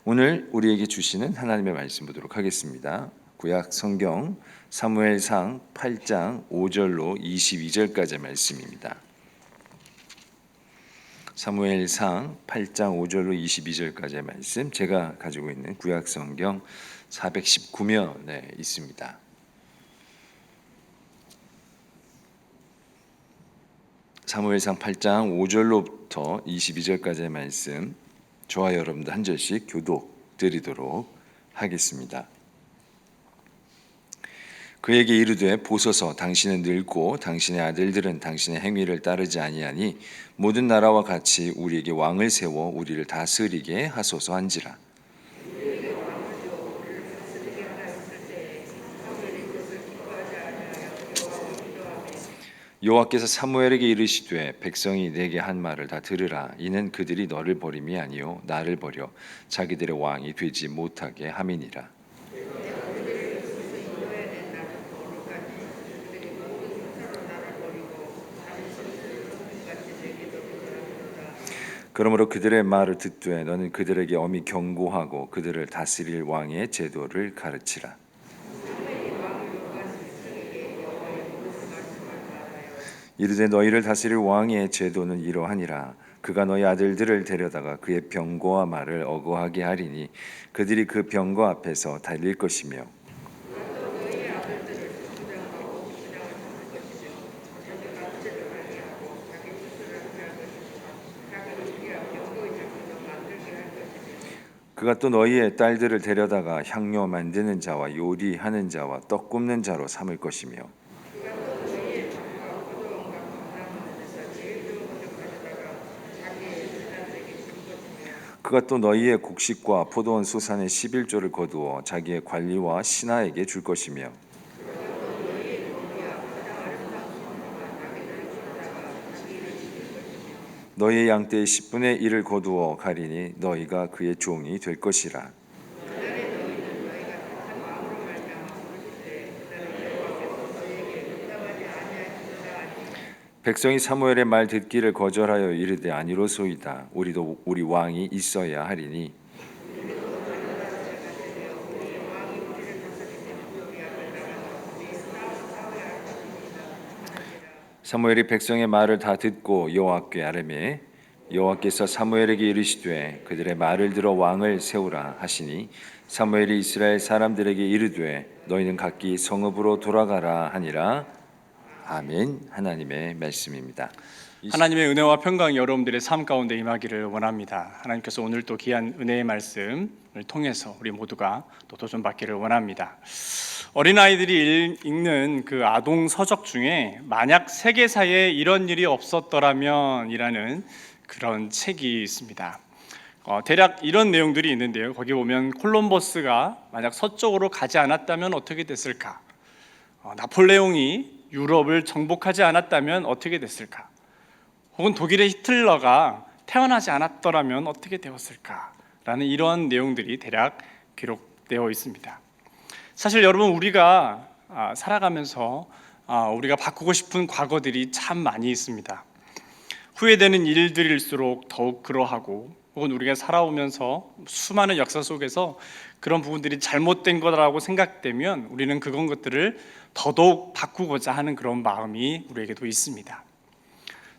오늘 우리에게 주시는 하나님의 말씀 보도록 하겠습니다. 구약 성경 사무엘상 8장 5절로 22절까지의 말씀입니다. 사무엘상 8장 5절로 22절까지의 말씀, 제가 가지고 있는 구약 성경 419면에 있습니다. 사무엘상 8장 5절로부터 22절까지의 말씀, 저와 여러분들 한 절씩 교독 드리도록 하겠습니다. 그에게 이르되 보소서, 당신은 늙고 당신의 아들들은 당신의 행위를 따르지 아니하니 모든 나라와 같이 우리에게 왕을 세워 우리를 다스리게 하소서 한지라. 여호와께서 사무엘에게 이르시되 백성이 내게 한 말을 다 들으라. 이는 그들이 너를 버림이 아니요 나를 버려 자기들의 왕이 되지 못하게 함이니라. 그러므로 그들의 말을 듣되 너는 그들에게 엄히 경고하고 그들을 다스릴 왕의 제도를 가르치라. 이르되 너희를 다스릴 왕의 제도는 이러하니라. 그가 너희 아들들을 데려다가 그의 병거와 말을 어거하게 하리니 그들이 그 병거 앞에서 달릴 것이며 그가 또 너희의 딸들을 데려다가 향료 만드는 자와 요리하는 자와 떡 굽는 자로 삼을 것이며 그가 또 너희의 곡식과 포도원 수산의 11조를 거두어 자기의 관리와 신하에게 줄 것이며 너희의 양떼의 10분의 1을 거두어 가리니 너희가 그의 종이 될 것이라. 백성이 사무엘의 말 듣기를 거절하여 이르되 아니로소이다. 우리도 우리 왕이 있어야 하리니 사무엘이 백성의 말을 다 듣고 여호와께 아뢰매 여호와께서 사무엘에게 이르시되 그들의 말을 들어 왕을 세우라 하시니 사무엘이 이스라엘 사람들에게 이르되 너희는 각기 성읍으로 돌아가라 하니라. 아멘. 하나님의 말씀입니다. 하나님의 은혜와 평강이 여러분들의 삶 가운데 임하기를 원합니다. 하나님께서 오늘 또 귀한 은혜의 말씀을 통해서 우리 모두가 또 도전받기를 원합니다. 어린아이들이 읽는 그 아동 서적 중에 만약 세계사에 이런 일이 없었더라면 이라는 그런 책이 있습니다. 대략 이런 내용들이 있는데요. 거기 보면 콜럼버스가 만약 서쪽으로 가지 않았다면 어떻게 됐을까? 나폴레옹이 유럽을 정복하지 않았다면 어떻게 됐을까? 혹은 독일의 히틀러가 태어나지 않았더라면 어떻게 되었을까? 라는 이런 내용들이 대략 기록되어 있습니다. 사실 여러분, 우리가 살아가면서 우리가 바꾸고 싶은 과거들이 참 많이 있습니다. 후회되는 일들일수록 더욱 그러하고, 혹은 우리가 살아오면서 수많은 역사 속에서 그런 부분들이 잘못된 거라고 생각되면 우리는 그런 것들을 더더욱 바꾸고자 하는 그런 마음이 우리에게도 있습니다.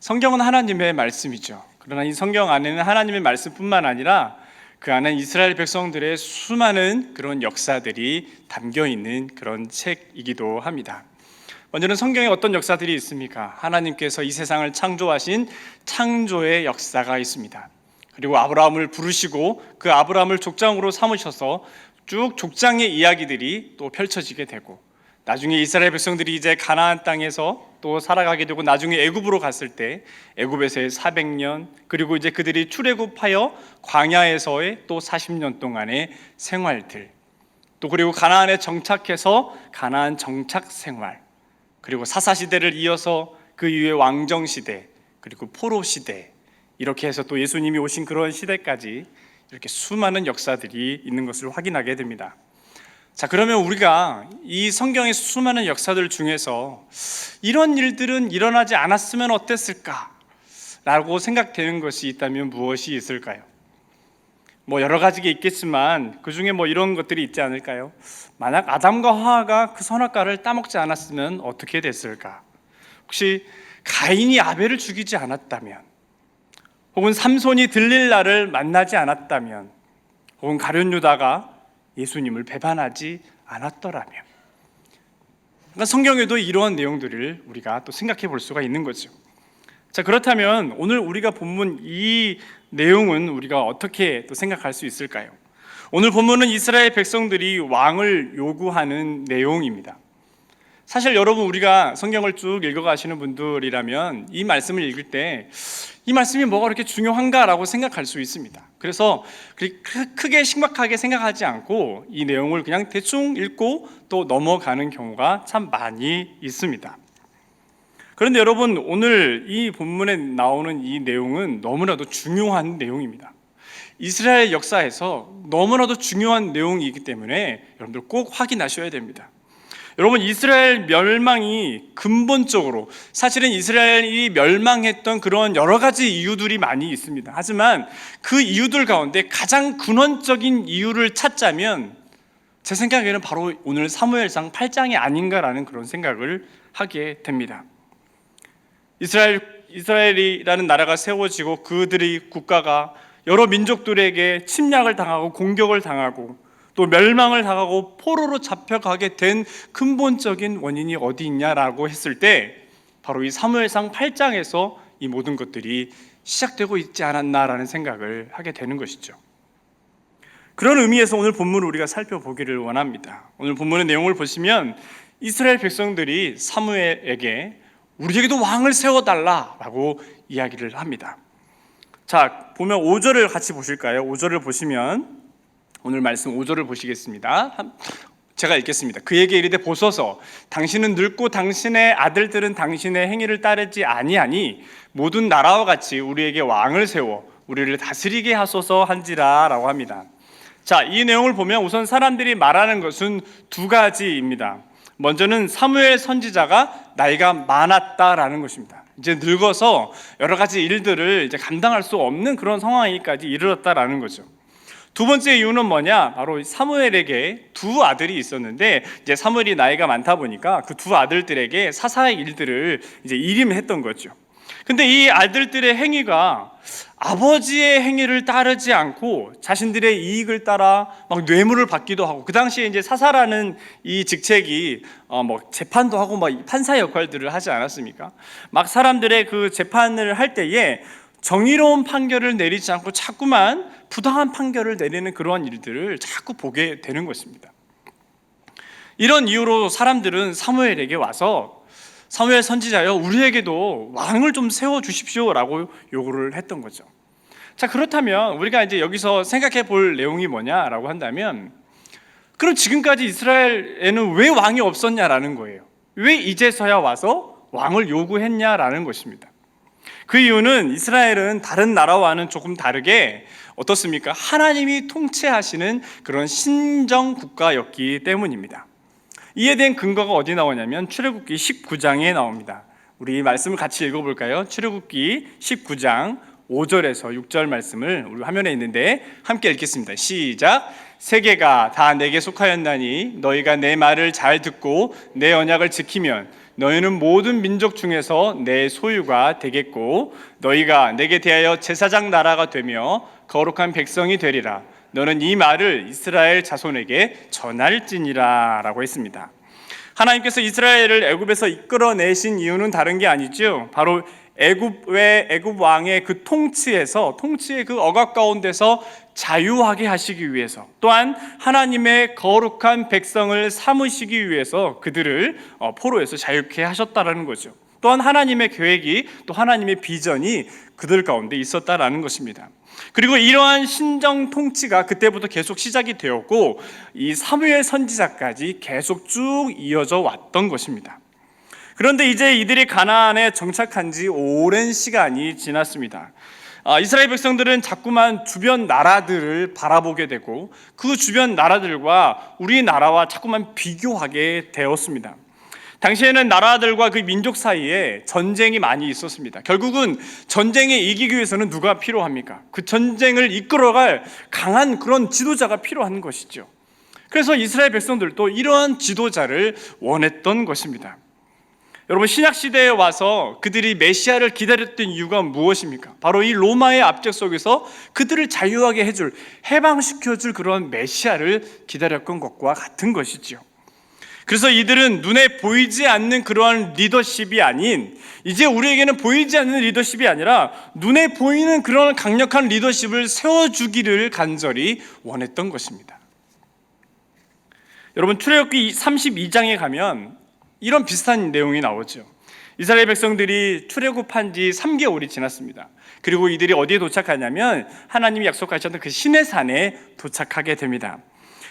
성경은 하나님의 말씀이죠. 그러나 이 성경 안에는 하나님의 말씀뿐만 아니라 그 안에 이스라엘 백성들의 수많은 그런 역사들이 담겨 있는 그런 책이기도 합니다. 먼저는 성경에 어떤 역사들이 있습니까? 하나님께서 이 세상을 창조하신 창조의 역사가 있습니다. 그리고 아브라함을 부르시고 그 아브라함을 족장으로 삼으셔서 쭉 족장의 이야기들이 또 펼쳐지게 되고, 나중에 이스라엘 백성들이 이제 가나안 땅에서 또 살아가게 되고, 나중에 애굽으로 갔을 때 애굽에서의 400년, 그리고 이제 그들이 출애굽하여 광야에서의 또 40년 동안의 생활들, 또 그리고 가나안에 정착해서 가나안 정착 생활, 그리고 사사시대를 이어서 그 이후에 왕정시대, 그리고 포로시대, 이렇게 해서 또 예수님이 오신 그런 시대까지 이렇게 수많은 역사들이 있는 것을 확인하게 됩니다. 자, 그러면 우리가 이 성경의 수많은 역사들 중에서 이런 일들은 일어나지 않았으면 어땠을까? 라고 생각되는 것이 있다면 무엇이 있을까요? 뭐 여러 가지가 있겠지만 그 중에 뭐 이런 것들이 있지 않을까요? 만약 아담과 하와가 그 선악과를 따먹지 않았으면 어떻게 됐을까? 혹시 가인이 아벨을 죽이지 않았다면, 혹은 삼손이 들릴라를 만나지 않았다면, 혹은 가룟 유다가 예수님을 배반하지 않았더라면, 그러니까 성경에도 이러한 내용들을 우리가 또 생각해 볼 수가 있는 거죠. 자, 그렇다면 오늘 우리가 본문 이 내용은 우리가 어떻게 또 생각할 수 있을까요? 오늘 본문은 이스라엘 백성들이 왕을 요구하는 내용입니다. 사실 여러분, 우리가 성경을 쭉 읽어가시는 분들이라면 이 말씀을 읽을 때 이 말씀이 뭐가 그렇게 중요한가라고 생각할 수 있습니다. 그래서 크게 심각하게 생각하지 않고 이 내용을 그냥 대충 읽고 또 넘어가는 경우가 참 많이 있습니다. 그런데 여러분, 오늘 이 본문에 나오는 이 내용은 너무나도 중요한 내용입니다. 이스라엘 역사에서 너무나도 중요한 내용이기 때문에 여러분들 꼭 확인하셔야 됩니다. 여러분, 이스라엘 멸망이 근본적으로, 사실은 이스라엘이 멸망했던 그런 여러 가지 이유들이 많이 있습니다. 하지만 그 이유들 가운데 가장 근원적인 이유를 찾자면 제 생각에는 바로 오늘 사무엘상 8장이 아닌가라는 그런 생각을 하게 됩니다. 이스라엘이라는 나라가 세워지고 그들의 국가가 여러 민족들에게 침략을 당하고 공격을 당하고 또 멸망을 당하고 포로로 잡혀가게 된 근본적인 원인이 어디 있냐라고 했을 때 바로 이 사무엘상 8장에서 이 모든 것들이 시작되고 있지 않았나라는 생각을 하게 되는 것이죠. 그런 의미에서 오늘 본문을 우리가 살펴보기를 원합니다. 오늘 본문의 내용을 보시면 이스라엘 백성들이 사무엘에게 우리에게도 왕을 세워달라라고 이야기를 합니다. 자, 보면 5절을 같이 보실까요? 5절을 보시면 오늘 말씀 5절을 보시겠습니다. 제가 읽겠습니다. 그에게 이르되 보소서, 당신은 늙고 당신의 아들들은 당신의 행위를 따르지 아니하니 모든 나라와 같이 우리에게 왕을 세워 우리를 다스리게 하소서 한지라 라고 합니다. 자, 이 내용을 보면 우선 사람들이 말하는 것은 두 가지입니다. 먼저는 사무엘 선지자가 나이가 많았다라는 것입니다. 이제 늙어서 여러 가지 일들을 이제 감당할 수 없는 그런 상황에까지 이르렀다라는 거죠. 두 번째 이유는 뭐냐? 바로 사무엘에게 두 아들이 있었는데 이제 사무엘이 나이가 많다 보니까 그 두 아들들에게 사사의 일들을 이제 일임했던 거죠. 근데 이 아들들의 행위가 아버지의 행위를 따르지 않고 자신들의 이익을 따라 막 뇌물을 받기도 하고, 그 당시에 이제 사사라는 이 직책이 뭐 재판도 하고 막 판사 역할들을 하지 않았습니까? 막 사람들의 그 재판을 할 때에 정의로운 판결을 내리지 않고 자꾸만 부당한 판결을 내리는 그러한 일들을 자꾸 보게 되는 것입니다. 이런 이유로 사람들은 사무엘에게 와서 사무엘 선지자여, 우리에게도 왕을 좀 세워주십시오라고 요구를 했던 거죠. 자, 그렇다면 우리가 이제 여기서 생각해 볼 내용이 뭐냐라고 한다면, 그럼 지금까지 이스라엘에는 왜 왕이 없었냐라는 거예요. 왜 이제서야 와서 왕을 요구했냐라는 것입니다. 그 이유는 이스라엘은 다른 나라와는 조금 다르게 어떻습니까? 하나님이 통치하시는 그런 신정 국가였기 때문입니다. 이에 대한 근거가 어디 나오냐면 출애굽기 19장에 나옵니다. 우리 말씀을 같이 읽어볼까요? 출애굽기 19장 5절에서 6절 말씀을 우리 화면에 있는데 함께 읽겠습니다. 시작. 세계가 다 내게 속하였나니 너희가 내 말을 잘 듣고 내 언약을 지키면 너희는 모든 민족 중에서 내 소유가 되겠고 너희가 내게 대하여 제사장 나라가 되며 거룩한 백성이 되리라. 너는 이 말을 이스라엘 자손에게 전할지니라 라고 했습니다. 하나님께서 이스라엘을 애굽에서 이끌어내신 이유는 다른 게 아니죠. 바로 애굽 왕의 그 통치의 그 억압 가운데서 자유하게 하시기 위해서, 또한 하나님의 거룩한 백성을 삼으시기 위해서 그들을 포로에서 자유케 하셨다라는 거죠. 또한 하나님의 계획이, 또 하나님의 비전이 그들 가운데 있었다라는 것입니다. 그리고 이러한 신정 통치가 그때부터 계속 시작이 되었고 이 사무엘 선지자까지 계속 쭉 이어져 왔던 것입니다. 그런데 이제 이들이 가나안에 정착한 지 오랜 시간이 지났습니다. 이스라엘 백성들은 자꾸만 주변 나라들을 바라보게 되고 그 주변 나라들과 우리나라와 자꾸만 비교하게 되었습니다. 당시에는 나라들과 그 민족 사이에 전쟁이 많이 있었습니다. 결국은 전쟁에 이기기 위해서는 누가 필요합니까? 그 전쟁을 이끌어갈 강한 그런 지도자가 필요한 것이죠. 그래서 이스라엘 백성들도 이러한 지도자를 원했던 것입니다. 여러분, 신약 시대에 와서 그들이 메시아를 기다렸던 이유가 무엇입니까? 바로 이 로마의 압제 속에서 그들을 자유하게 해줄, 해방시켜줄 그런 메시아를 기다렸던 것과 같은 것이지요. 그래서 이들은 눈에 보이지 않는 그러한 리더십이 아닌, 이제 우리에게는 보이지 않는 리더십이 아니라 눈에 보이는 그런 강력한 리더십을 세워주기를 간절히 원했던 것입니다. 여러분, 출애굽기 32장에 가면 이런 비슷한 내용이 나오죠. 이스라엘 백성들이 출애굽한 지 3개월이 지났습니다. 그리고 이들이 어디에 도착하냐면 하나님이 약속하셨던 그 시내산에 도착하게 됩니다.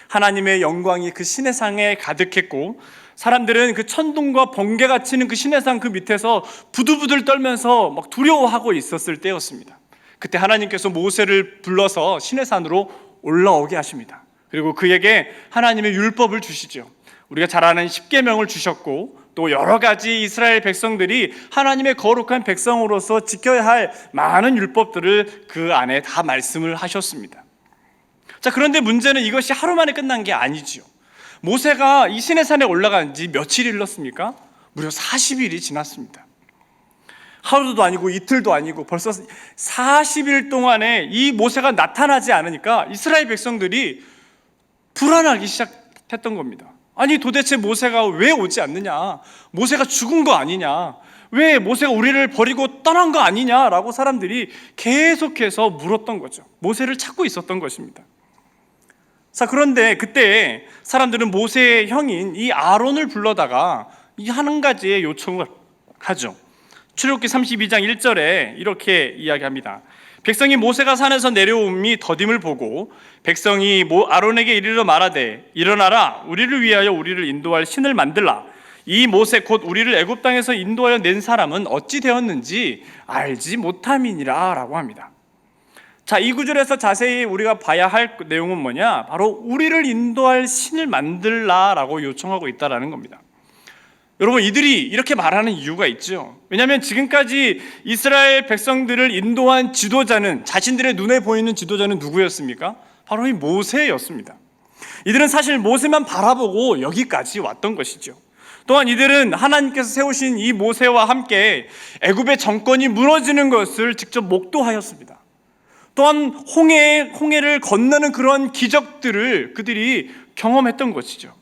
하나님의 영광이 그 시내산에 가득했고 사람들은 그 천둥과 번개가 치는 그 시내산 그 밑에서 부들부들 떨면서 막 두려워하고 있었을 때였습니다. 그때 하나님께서 모세를 불러서 시내산으로 올라오게 하십니다. 그리고 그에게 하나님의 율법을 주시죠. 우리가 잘 아는 십계명을 주셨고 또 여러 가지 이스라엘 백성들이 하나님의 거룩한 백성으로서 지켜야 할 많은 율법들을 그 안에 다 말씀을 하셨습니다. 자, 그런데 문제는 이것이 하루 만에 끝난 게 아니지요. 모세가 이 시내산에 올라간 지 며칠이 흘렀습니까? 무려 40일이 지났습니다. 하루도 아니고 이틀도 아니고 벌써 40일 동안에 이 모세가 나타나지 않으니까 이스라엘 백성들이 불안하기 시작했던 겁니다. 아니, 도대체 모세가 왜 오지 않느냐? 모세가 죽은 거 아니냐? 왜 모세가 우리를 버리고 떠난 거 아니냐라고 사람들이 계속해서 물었던 거죠. 모세를 찾고 있었던 것입니다. 자, 그런데 그때 사람들은 모세의 형인 이 아론을 불러다가 이 한 가지의 요청을 하죠. 출애굽기 32장 1절에 이렇게 이야기합니다. 백성이 모세가 산에서 내려옴이 더딤을 보고 백성이 아론에게 이르러 말하되 일어나라, 우리를 위하여 우리를 인도할 신을 만들라. 이 모세 곧 우리를 애굽 땅에서 인도하여 낸 사람은 어찌 되었는지 알지 못함이니라 라고 합니다. 자, 이 구절에서 자세히 우리가 봐야 할 내용은 뭐냐? 바로 우리를 인도할 신을 만들라라고 요청하고 있다라는 겁니다. 여러분, 이들이 이렇게 말하는 이유가 있죠. 왜냐하면 지금까지 이스라엘 백성들을 인도한 지도자는, 자신들의 눈에 보이는 지도자는 누구였습니까? 바로 이 모세였습니다. 이들은 사실 모세만 바라보고 여기까지 왔던 것이죠. 또한 이들은 하나님께서 세우신 이 모세와 함께 애굽의 정권이 무너지는 것을 직접 목도하였습니다. 또한 홍해를 건너는 그런 기적들을 그들이 경험했던 것이죠.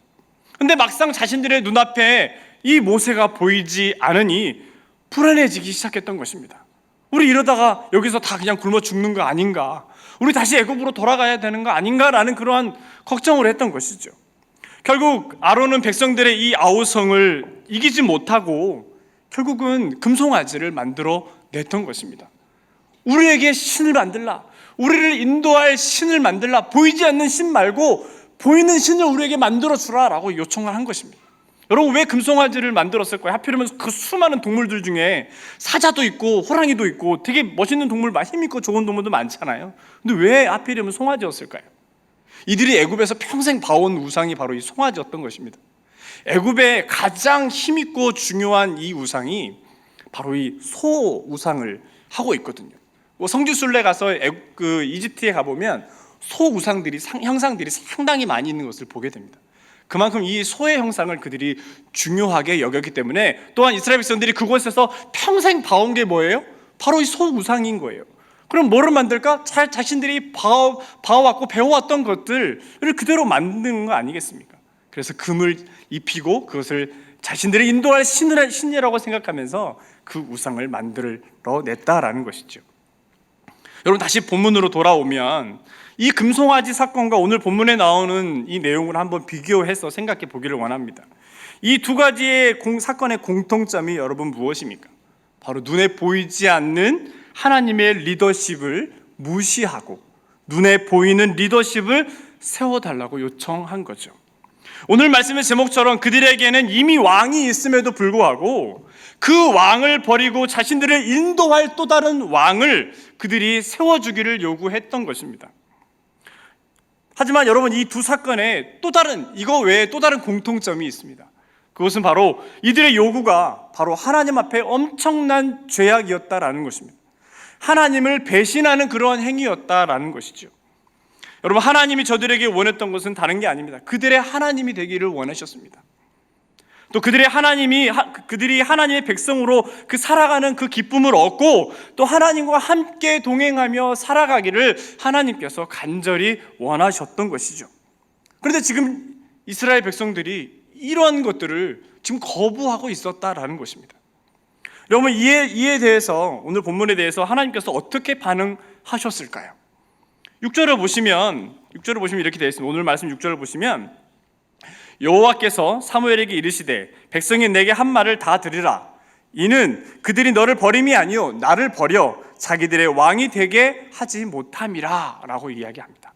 그런데 막상 자신들의 눈앞에 이 모세가 보이지 않으니 불안해지기 시작했던 것입니다. 우리 이러다가 여기서 다 그냥 굶어 죽는 거 아닌가? 우리 다시 애굽으로 돌아가야 되는 거 아닌가라는 그러한 걱정을 했던 것이죠. 결국 아론은 백성들의 이 아우성을 이기지 못하고 결국은 금송아지를 만들어 냈던 것입니다. 우리에게 신을 만들라, 우리를 인도할 신을 만들라, 보이지 않는 신 말고 보이는 신을 우리에게 만들어 주라라고 요청을 한 것입니다. 여러분, 왜 금송아지를 만들었을까요? 하필이면 그 수많은 동물들 중에 사자도 있고 호랑이도 있고 되게 멋있는 동물, 힘있고 좋은 동물도 많잖아요. 근데 왜 하필이면 송아지였을까요? 이들이 애굽에서 평생 봐온 우상이 바로 이 송아지였던 것입니다. 애굽의 가장 힘있고 중요한 이 우상이 바로 이 소 우상을 하고 있거든요. 성지순례 가서 이집트에 가보면 소 우상들이, 형상들이 상당히 많이 있는 것을 보게 됩니다. 그만큼 이 소의 형상을 그들이 중요하게 여겼기 때문에, 또한 이스라엘 백성들이 그곳에서 평생 봐온 게 뭐예요? 바로 이 소 우상인 거예요. 그럼 뭐를 만들까? 자신들이 봐왔고 배워왔던 것들을 그대로 만드는 거 아니겠습니까? 그래서 금을 입히고 그것을 자신들이 인도할 신이라고 생각하면서 그 우상을 만들어 냈다라는 것이죠. 여러분, 다시 본문으로 돌아오면 이 금송아지 사건과 오늘 본문에 나오는 이 내용을 한번 비교해서 생각해 보기를 원합니다. 이 두 가지의 사건의 공통점이 여러분 무엇입니까? 바로 눈에 보이지 않는 하나님의 리더십을 무시하고 눈에 보이는 리더십을 세워달라고 요청한 거죠. 오늘 말씀의 제목처럼 그들에게는 이미 왕이 있음에도 불구하고 그 왕을 버리고 자신들을 인도할 또 다른 왕을 그들이 세워주기를 요구했던 것입니다. 하지만 여러분, 이 두 사건에 이거 외에 또 다른 공통점이 있습니다. 그것은 바로 이들의 요구가 바로 하나님 앞에 엄청난 죄악이었다라는 것입니다. 하나님을 배신하는 그러한 행위였다라는 것이죠. 여러분, 하나님이 저들에게 원했던 것은 다른 게 아닙니다. 그들의 하나님이 되기를 원하셨습니다. 또 그들이 하나님의 백성으로 그 살아가는 그 기쁨을 얻고 또 하나님과 함께 동행하며 살아가기를 하나님께서 간절히 원하셨던 것이죠. 그런데 지금 이스라엘 백성들이 이러한 것들을 지금 거부하고 있었다라는 것입니다. 여러분, 이에 대해서 오늘 본문에 대해서 하나님께서 어떻게 반응하셨을까요? 6절을 보시면 이렇게 되어 있습니다. 오늘 말씀 6절을 보시면 여호와께서 사무엘에게 이르시되 백성이 내게 한 말을 다 들으라. 이는 그들이 너를 버림이 아니요 나를 버려 자기들의 왕이 되게 하지 못함이라 라고 이야기합니다.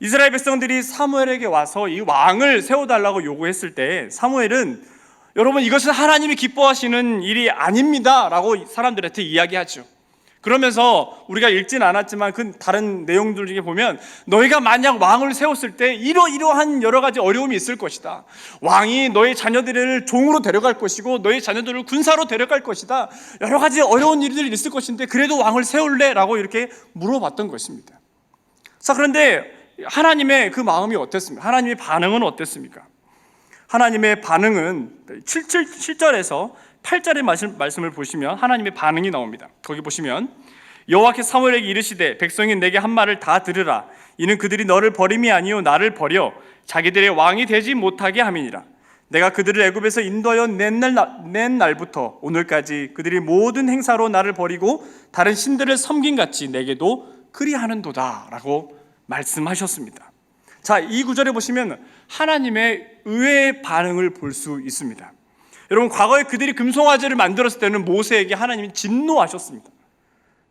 이스라엘 백성들이 사무엘에게 와서 이 왕을 세워달라고 요구했을 때 사무엘은 여러분, 이것은 하나님이 기뻐하시는 일이 아닙니다 라고 사람들한테 이야기하죠. 그러면서 우리가 읽지는 않았지만 그 다른 내용들 중에 보면 너희가 만약 왕을 세웠을 때 이러한 여러 가지 어려움이 있을 것이다. 왕이 너희 자녀들을 종으로 데려갈 것이고 너희 자녀들을 군사로 데려갈 것이다. 여러 가지 어려운 일들이 있을 것인데 그래도 왕을 세울래? 라고 이렇게 물어봤던 것입니다. 자, 그런데 하나님의 그 마음이 어땠습니까? 하나님의 반응은 어땠습니까? 하나님의 반응은 7절에서 8절의 말씀을 보시면 하나님의 반응이 나옵니다. 거기 보시면 여호와께서 사무엘에게 이르시되 백성이 내게 한 말을 다 들으라. 이는 그들이 너를 버림이 아니요 나를 버려 자기들의 왕이 되지 못하게 함이니라. 내가 그들을 애굽에서 인도하여 낸 날부터 오늘까지 그들이 모든 행사로 나를 버리고 다른 신들을 섬긴같이 내게도 그리하는도다 라고 말씀하셨습니다. 자, 이 구절에 보시면 하나님의 의외의 반응을 볼 수 있습니다. 여러분, 과거에 그들이 금송아지를 만들었을 때는 모세에게 하나님이 진노하셨습니다.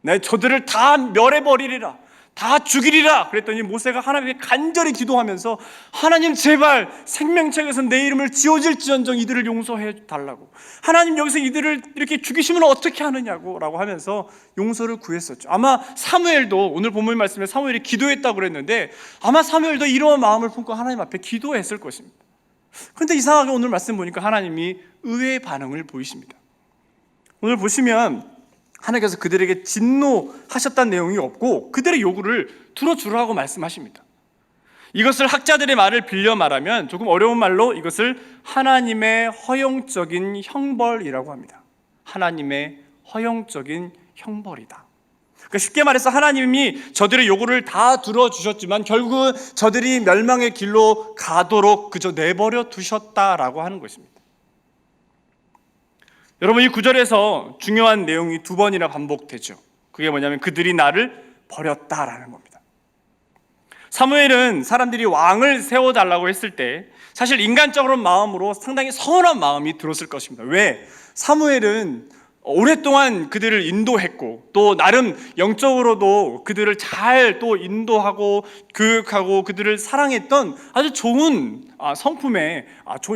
내 저들을 다 멸해버리리라, 다 죽이리라 그랬더니 모세가 하나님께 간절히 기도하면서 하나님 제발 생명책에서 내 이름을 지워질지언정 이들을 용서해 달라고, 하나님 여기서 이들을 이렇게 죽이시면 어떻게 하느냐고 라고 하면서 용서를 구했었죠. 아마 사무엘도, 오늘 본문 말씀에 사무엘이 기도했다고 그랬는데 아마 사무엘도 이러한 마음을 품고 하나님 앞에 기도했을 것입니다. 그런데 이상하게 오늘 말씀 보니까 하나님이 의외의 반응을 보이십니다. 오늘 보시면 하나님께서 그들에게 진노하셨다는 내용이 없고 그들의 요구를 들어주라고 말씀하십니다. 이것을 학자들의 말을 빌려 말하면 조금 어려운 말로 이것을 하나님의 허용적인 형벌이라고 합니다. 하나님의 허용적인 형벌이다. 그러니까 쉽게 말해서 하나님이 저들의 요구를 다 들어주셨지만 결국은 저들이 멸망의 길로 가도록 그저 내버려 두셨다라고 하는 것입니다. 여러분, 이 구절에서 중요한 내용이 두 번이나 반복되죠. 그게 뭐냐면 그들이 나를 버렸다라는 겁니다. 사무엘은 사람들이 왕을 세워달라고 했을 때 사실 인간적으로 마음으로 상당히 서운한 마음이 들었을 것입니다. 왜? 사무엘은 오랫동안 그들을 인도했고 또 나름 영적으로도 그들을 잘 또 인도하고 교육하고 그들을 사랑했던 아주 좋은 성품의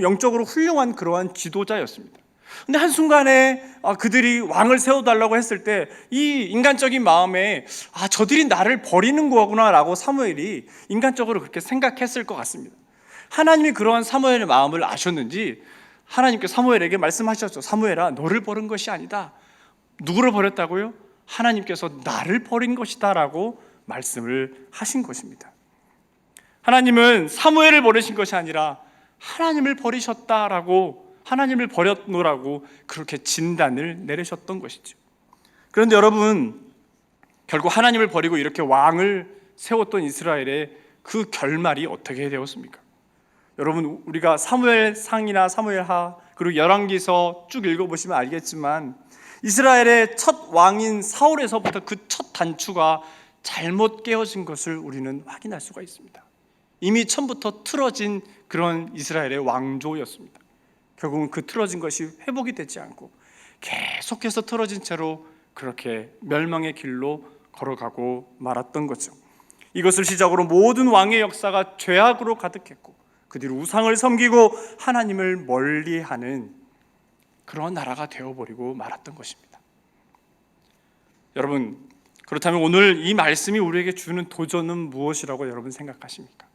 영적으로 훌륭한 그러한 지도자였습니다. 근데 한순간에 그들이 왕을 세워달라고 했을 때 이 인간적인 마음에 저들이 나를 버리는 거구나 라고 사무엘이 인간적으로 그렇게 생각했을 것 같습니다. 하나님이 그러한 사무엘의 마음을 아셨는지 하나님께 사무엘에게 말씀하셨죠. 사무엘아, 너를 버린 것이 아니다. 누구를 버렸다고요? 하나님께서 나를 버린 것이다 라고 말씀을 하신 것입니다. 하나님은 사무엘을 버리신 것이 아니라 하나님을 버리셨다라고, 하나님을 버렸노라고 그렇게 진단을 내리셨던 것이죠. 그런데 여러분, 결국 하나님을 버리고 이렇게 왕을 세웠던 이스라엘의 그 결말이 어떻게 되었습니까? 여러분, 우리가 사무엘상이나 사무엘하 그리고 열왕기서 쭉 읽어보시면 알겠지만 이스라엘의 첫 왕인 사울에서부터 그 첫 단추가 잘못 깨어진 것을 우리는 확인할 수가 있습니다. 이미 처음부터 틀어진 그런 이스라엘의 왕조였습니다. 결국은 그 틀어진 것이 회복이 되지 않고 계속해서 틀어진 채로 그렇게 멸망의 길로 걸어가고 말았던 거죠. 이것을 시작으로 모든 왕의 역사가 죄악으로 가득했고 그 뒤로 우상을 섬기고 하나님을 멀리하는 그런 나라가 되어버리고 말았던 것입니다. 여러분, 그렇다면 오늘 이 말씀이 우리에게 주는 도전은 무엇이라고 여러분 생각하십니까?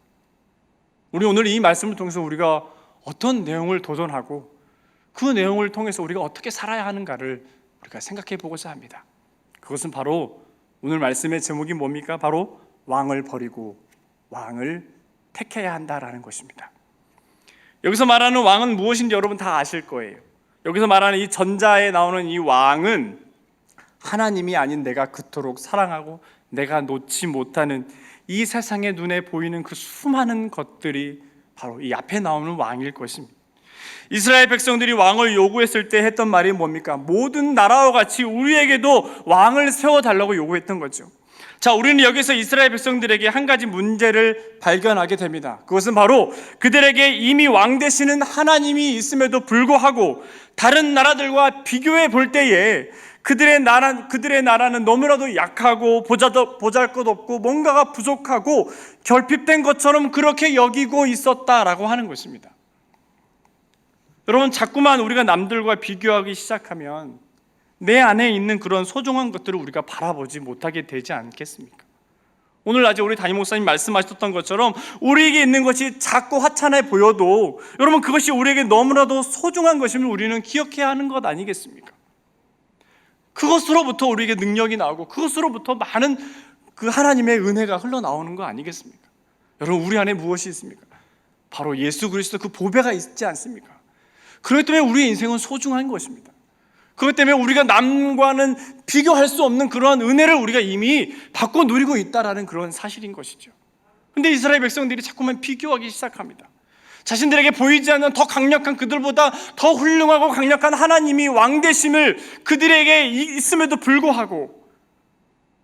우리 오늘 이 말씀을 통해서 우리가 어떤 내용을 도전하고 그 내용을 통해서 우리가 어떻게 살아야 하는가를 우리가 생각해 보고자 합니다. 그것은 바로 오늘 말씀의 제목이 뭡니까? 바로 왕을 버리고 왕을 택해야 한다라는 것입니다. 여기서 말하는 왕은 무엇인지 여러분 다 아실 거예요. 여기서 말하는 이 전자에 나오는 이 왕은 하나님이 아닌 내가 그토록 사랑하고 내가 놓지 못하는 이 세상의 눈에 보이는 그 수많은 것들이 바로 이 앞에 나오는 왕일 것입니다. 이스라엘 백성들이 왕을 요구했을 때 했던 말이 뭡니까? 모든 나라와 같이 우리에게도 왕을 세워달라고 요구했던 거죠. 자, 우리는 여기서 이스라엘 백성들에게 한 가지 문제를 발견하게 됩니다. 그것은 바로 그들에게 이미 왕 되시는 하나님이 있음에도 불구하고 다른 나라들과 비교해 볼 때에 그들의 나라는 너무나도 약하고 보잘것없고 뭔가가 부족하고 결핍된 것처럼 그렇게 여기고 있었다라고 하는 것입니다. 여러분, 자꾸만 우리가 남들과 비교하기 시작하면 내 안에 있는 그런 소중한 것들을 우리가 바라보지 못하게 되지 않겠습니까? 오늘 낮에 우리 담임 목사님 말씀하셨던 것처럼 우리에게 있는 것이 작고 하찮아 보여도 여러분, 그것이 우리에게 너무나도 소중한 것임을 우리는 기억해야 하는 것 아니겠습니까? 그것으로부터 우리에게 능력이 나오고 그것으로부터 많은 그 하나님의 은혜가 흘러나오는 거 아니겠습니까? 여러분, 우리 안에 무엇이 있습니까? 바로 예수 그리스도 그 보배가 있지 않습니까? 그렇기 때문에 우리의 인생은 소중한 것입니다. 그렇기 때문에 우리가 남과는 비교할 수 없는 그러한 은혜를 우리가 이미 받고 누리고 있다라는 그런 사실인 것이죠. 그런데 이스라엘 백성들이 자꾸만 비교하기 시작합니다. 자신들에게 보이지 않는 더 강력한, 그들보다 더 훌륭하고 강력한 하나님이 왕되심을 그들에게 있음에도 불구하고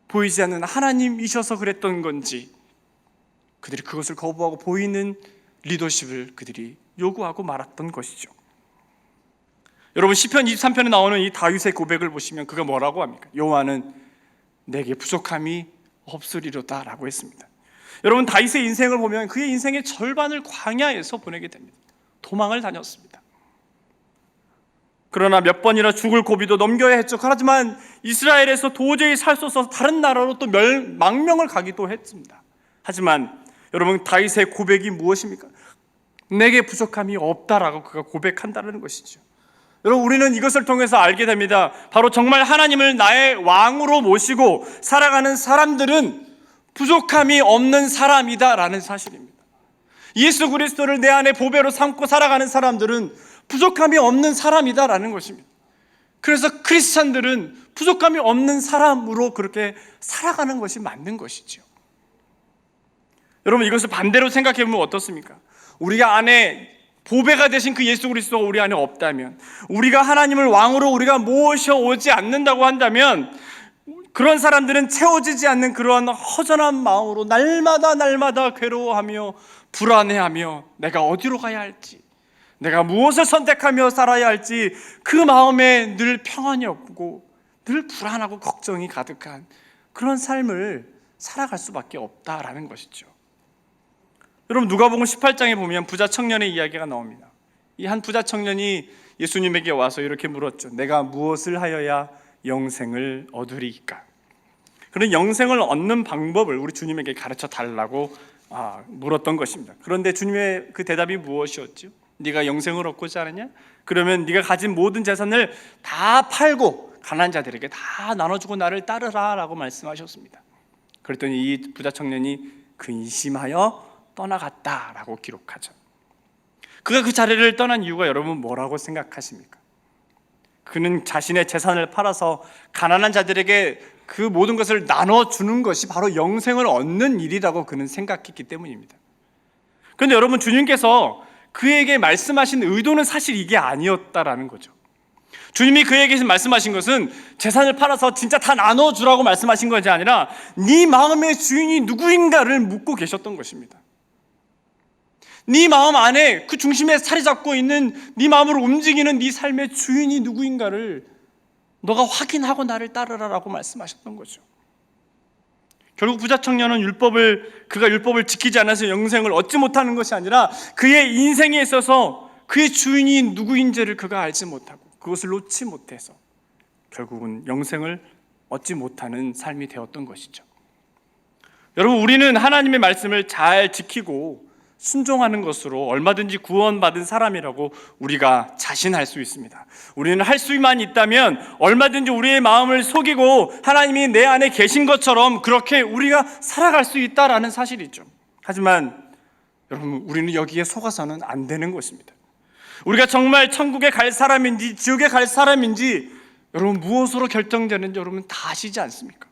보이지 않는 하나님이셔서 그랬던 건지 그들이 그것을 거부하고 보이는 리더십을 그들이 요구하고 말았던 것이죠. 여러분, 시편 23편에 나오는 이 다윗의 고백을 보시면 그가 뭐라고 합니까? 여호와는 내게 부족함이 없으리로다 라고 했습니다. 여러분, 다윗의 인생을 보면 그의 인생의 절반을 광야에서 보내게 됩니다. 도망을 다녔습니다. 그러나 몇 번이나 죽을 고비도 넘겨야 했죠. 하지만 이스라엘에서 도저히 살 수 없어서 다른 나라로 또 망명을 가기도 했습니다. 하지만 여러분, 다윗의 고백이 무엇입니까? 내게 부족함이 없다라고 그가 고백한다는 것이죠. 여러분, 우리는 이것을 통해서 알게 됩니다. 바로 정말 하나님을 나의 왕으로 모시고 살아가는 사람들은 부족함이 없는 사람이다라는 사실입니다. 예수 그리스도를 내 안에 보배로 삼고 살아가는 사람들은 부족함이 없는 사람이다라는 것입니다. 그래서 크리스찬들은 부족함이 없는 사람으로 그렇게 살아가는 것이 맞는 것이죠. 여러분, 이것을 반대로 생각해 보면 어떻습니까? 우리가 안에 보배가 되신 그 예수 그리스도가 우리 안에 없다면, 우리가 하나님을 왕으로 우리가 모셔오지 않는다고 한다면 그런 사람들은 채워지지 않는 그러한 허전한 마음으로 날마다 괴로워하며 불안해하며 내가 어디로 가야 할지, 내가 무엇을 선택하며 살아야 할지 그 마음에 늘 평안이 없고 늘 불안하고 걱정이 가득한 그런 삶을 살아갈 수밖에 없다라는 것이죠. 여러분, 누가복음 18장에 보면 부자 청년의 이야기가 나옵니다. 이 한 부자 청년이 예수님에게 와서 이렇게 물었죠. 내가 무엇을 하여야 영생을 얻으리이까? 그런 영생을 얻는 방법을 우리 주님에게 가르쳐 달라고 물었던 것입니다. 그런데 주님의 그 대답이 무엇이었죠? 네가 영생을 얻고자 하느냐? 그러면 네가 가진 모든 재산을 다 팔고 가난한 자들에게 다 나눠주고 나를 따르라 라고 말씀하셨습니다. 그랬더니 이 부자 청년이 근심하여 떠나갔다라고 기록하죠. 그가 그 자리를 떠난 이유가 여러분 뭐라고 생각하십니까? 그는 자신의 재산을 팔아서 가난한 자들에게 그 모든 것을 나눠주는 것이 바로 영생을 얻는 일이라고 그는 생각했기 때문입니다. 그런데 여러분, 주님께서 그에게 말씀하신 의도는 사실 이게 아니었다라는 거죠. 주님이 그에게 말씀하신 것은 재산을 팔아서 진짜 다 나눠주라고 말씀하신 것이 아니라 네 마음의 주인이 누구인가를 묻고 계셨던 것입니다. 네 마음 안에 그 중심에 자리 잡고 있는, 네 마음을 움직이는 네 삶의 주인이 누구인가를 너가 확인하고 나를 따르라라고 말씀하셨던 거죠. 결국 부자 청년은 그가 율법을 지키지 않아서 영생을 얻지 못하는 것이 아니라 그의 인생에 있어서 그의 주인이 누구인지를 그가 알지 못하고 그것을 놓지 못해서 결국은 영생을 얻지 못하는 삶이 되었던 것이죠. 여러분, 우리는 하나님의 말씀을 잘 지키고 순종하는 것으로 얼마든지 구원받은 사람이라고 우리가 자신할 수 있습니다. 우리는 할 수만 있다면 얼마든지 우리의 마음을 속이고 하나님이 내 안에 계신 것처럼 그렇게 우리가 살아갈 수 있다라는 사실이죠. 하지만 여러분, 우리는 여기에 속아서는 안 되는 것입니다. 우리가 정말 천국에 갈 사람인지 지옥에 갈 사람인지 여러분 무엇으로 결정되는지 여러분 다 아시지 않습니까?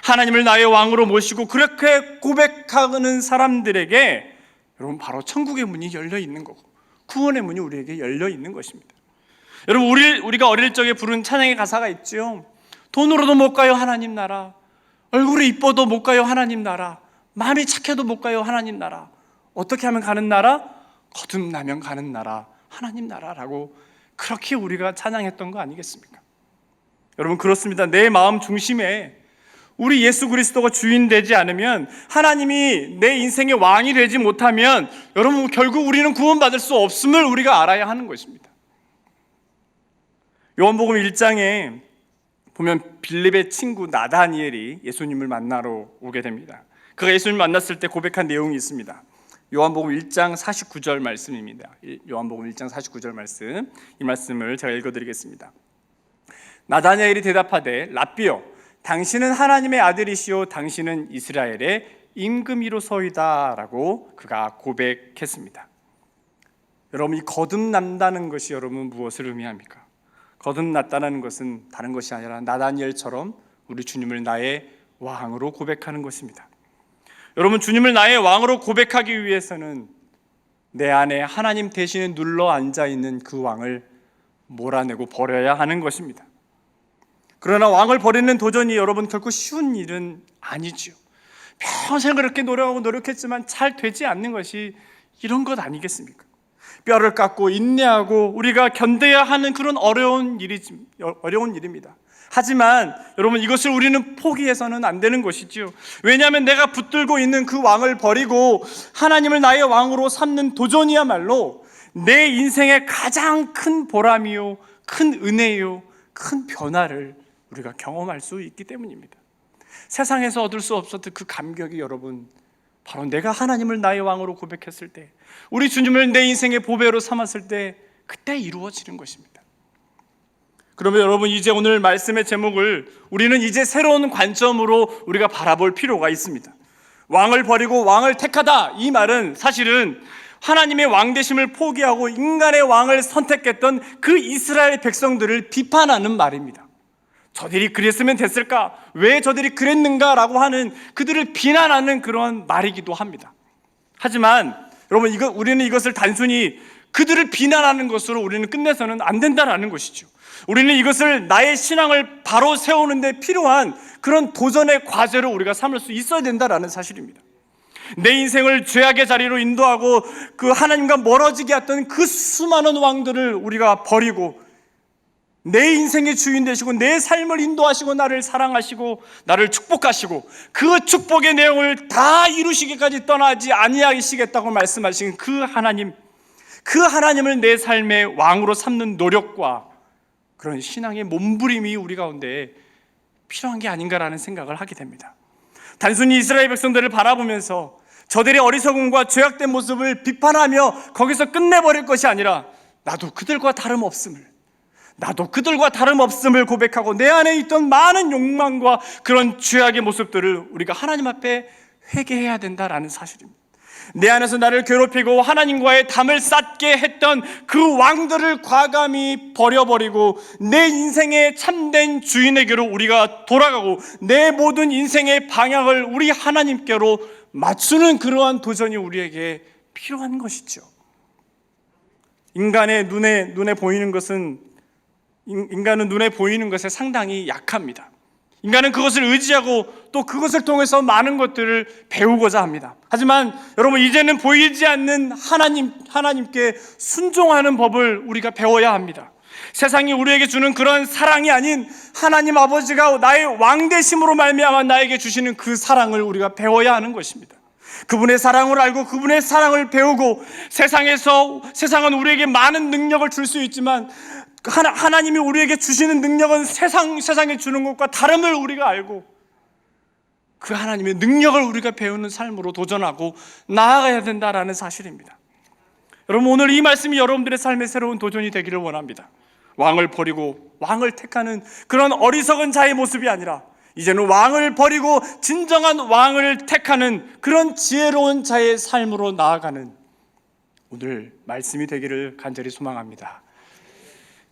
하나님을 나의 왕으로 모시고 그렇게 고백하는 사람들에게 여러분 바로 천국의 문이 열려 있는 거고 구원의 문이 우리에게 열려 있는 것입니다. 여러분 우리가 어릴 적에 부른 찬양의 가사가 있죠. 돈으로도 못 가요 하나님 나라, 얼굴이 이뻐도 못 가요 하나님 나라, 마음이 착해도 못 가요 하나님 나라, 어떻게 하면 가는 나라? 거듭나면 가는 나라, 하나님 나라라고 그렇게 우리가 찬양했던 거 아니겠습니까? 여러분 그렇습니다. 내 마음 중심에 우리 예수 그리스도가 주인 되지 않으면, 하나님이 내 인생의 왕이 되지 못하면 여러분 결국 우리는 구원받을 수 없음을 우리가 알아야 하는 것입니다. 요한복음 1장에 보면 빌립의 친구 나다니엘이 예수님을 만나러 오게 됩니다. 그가 예수님을 만났을 때 고백한 내용이 있습니다. 요한복음 1장 49절 말씀입니다. 요한복음 1장 49절 말씀, 이 말씀을 제가 읽어드리겠습니다. 나다니엘이 대답하되 랍비여, 당신은 하나님의 아들이시오, 당신은 이스라엘의 임금이로소이다 라고 그가 고백했습니다. 여러분, 이 거듭난다는 것이 여러분 무엇을 의미합니까? 거듭났다는 것은 다른 것이 아니라 나다니엘처럼 우리 주님을 나의 왕으로 고백하는 것입니다. 여러분, 주님을 나의 왕으로 고백하기 위해서는 내 안에 하나님 대신에 눌러 앉아있는 그 왕을 몰아내고 버려야 하는 것입니다. 그러나 왕을 버리는 도전이 여러분 결코 쉬운 일은 아니지요. 평생 그렇게 노력하고 노력했지만 잘 되지 않는 것이 이런 것 아니겠습니까? 뼈를 깎고 인내하고 우리가 견뎌야 하는 그런 어려운 일입니다. 하지만 여러분 이것을 우리는 포기해서는 안 되는 것이지요. 왜냐하면 내가 붙들고 있는 그 왕을 버리고 하나님을 나의 왕으로 삼는 도전이야말로 내 인생의 가장 큰 보람이요, 큰 은혜요, 큰 변화를 우리가 경험할 수 있기 때문입니다. 세상에서 얻을 수 없었던 그 감격이 여러분 바로 내가 하나님을 나의 왕으로 고백했을 때, 우리 주님을 내 인생의 보배로 삼았을 때 그때 이루어지는 것입니다. 그러면 여러분 이제 오늘 말씀의 제목을 우리는 이제 새로운 관점으로 우리가 바라볼 필요가 있습니다. 왕을 버리고 왕을 택하다, 이 말은 사실은 하나님의 왕되심을 포기하고 인간의 왕을 선택했던 그 이스라엘 백성들을 비판하는 말입니다. 저들이 그랬으면 됐을까? 왜 저들이 그랬는가? 라고 하는 그들을 비난하는 그런 말이기도 합니다. 하지만 여러분 우리는 이것을 단순히 그들을 비난하는 것으로 우리는 끝내서는 안 된다는 것이죠. 우리는 이것을 나의 신앙을 바로 세우는 데 필요한 그런 도전의 과제로 우리가 삼을 수 있어야 된다는 사실입니다. 내 인생을 죄악의 자리로 인도하고 그 하나님과 멀어지게 했던 그 수많은 왕들을 우리가 버리고 내 인생의 주인 되시고 내 삶을 인도하시고 나를 사랑하시고 나를 축복하시고 그 축복의 내용을 다 이루시기까지 떠나지 아니하시겠다고 말씀하신 그 하나님을 내 삶의 왕으로 삼는 노력과 그런 신앙의 몸부림이 우리 가운데 필요한 게 아닌가라는 생각을 하게 됩니다. 단순히 이스라엘 백성들을 바라보면서 저들의 어리석음과 죄악된 모습을 비판하며 거기서 끝내버릴 것이 아니라 나도 그들과 다름없음을 고백하고 내 안에 있던 많은 욕망과 그런 죄악의 모습들을 우리가 하나님 앞에 회개해야 된다라는 사실입니다. 내 안에서 나를 괴롭히고 하나님과의 담을 쌓게 했던 그 왕들을 과감히 버려버리고 내 인생의 참된 주인에게로 우리가 돌아가고 내 모든 인생의 방향을 우리 하나님께로 맞추는 그러한 도전이 우리에게 필요한 것이죠. 인간은 눈에 보이는 것에 상당히 약합니다. 인간은 그것을 의지하고 또 그것을 통해서 많은 것들을 배우고자 합니다. 하지만 여러분 이제는 보이지 않는 하나님께 순종하는 법을 우리가 배워야 합니다. 세상이 우리에게 주는 그런 사랑이 아닌 하나님 아버지가 나의 왕되심으로 말미암아 나에게 주시는 그 사랑을 우리가 배워야 하는 것입니다. 그분의 사랑을 알고 그분의 사랑을 배우고 세상은 우리에게 많은 능력을 줄 수 있지만 하나님이 우리에게 주시는 능력은 세상에 주는 것과 다름을 우리가 알고 그 하나님의 능력을 우리가 배우는 삶으로 도전하고 나아가야 된다라는 사실입니다. 여러분, 오늘 이 말씀이 여러분들의 삶의 새로운 도전이 되기를 원합니다. 왕을 버리고 왕을 택하는 그런 어리석은 자의 모습이 아니라 이제는 왕을 버리고 진정한 왕을 택하는 그런 지혜로운 자의 삶으로 나아가는 오늘 말씀이 되기를 간절히 소망합니다.